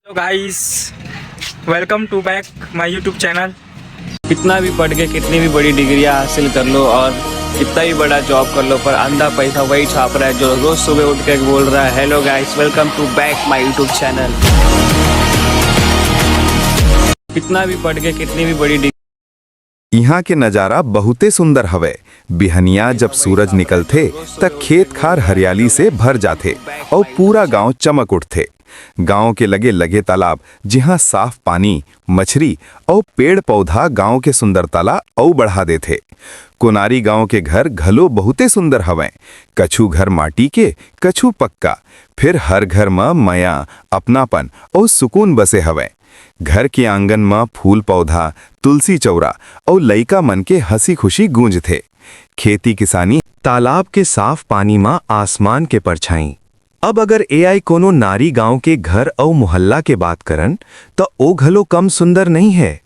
तो guys, welcome to back my YouTube channel. कितना भी पढ़ के कितनी भी बड़ी डिग्रियां हासिल कर लो और कितना भी बड़ा जॉब कर लो, पर अंधा पैसा वही छाप रहा है जो रोज सुबह उठ के बोल रहा है hello guys, welcome to back my YouTube channel. कितना भी पढ़ के कितनी भी बड़ी यहाँ के नजारा बहुते सुंदर हवे। बिहनिया जब सूरज निकलते तक खेत खार हरियाली से भर जाते और पूरा गांव चमक उठते। गांव के लगे लगे तालाब जहाँ साफ पानी, मछली और पेड़ पौधा गांव के सुंदरता और बढ़ा देते। कोनारी गांव के घर घलो बहुते सुंदर हवे। कछु घर माटी के, कछु पक्का, फिर हर घर में माया, अपनापन और सुकून बसे हवे। घर के आंगन में फूल पौधा, तुलसी चौरा और लइका मन के हंसी खुशी गूंज थे। खेती किसानी, तालाब के साफ पानी में आसमान के परछाई। अब अगर एआई कोनो नारी गांव के घर और मोहल्ला के बात करन तो ओ घलो कम सुंदर नहीं है।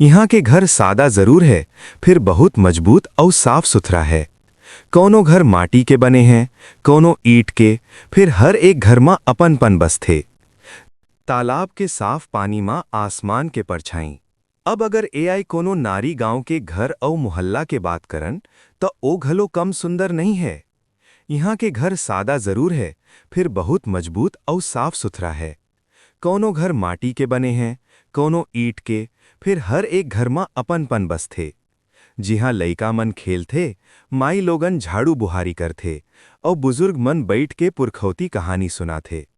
यहाँ के घर सादा जरूर है, फिर बहुत मजबूत और साफ सुथरा है। कोनो घर माटी के बने हैं, कोनो ईंट के, फिर हर एक घर में अपनपन बस थे। तालाब के साफ पानी में आसमान के परछाई। अब अगर एआई कोनो नारी गांव के घर और मोहल्ला के बात करन तो ओ घलो कम सुंदर नहीं है। यहाँ के घर सादा जरूर है, फिर बहुत मजबूत और साफ सुथरा है। कोनो घर माटी के बने हैं, कोनो ईंट के, फिर हर एक घर में अपनपन बस थे। जिहाँ लइका मन खेल थे, माई लोगन झाड़ू बुहारी कर थे और बुजुर्ग मन बैठ के पुरखौती कहानी सुना थे।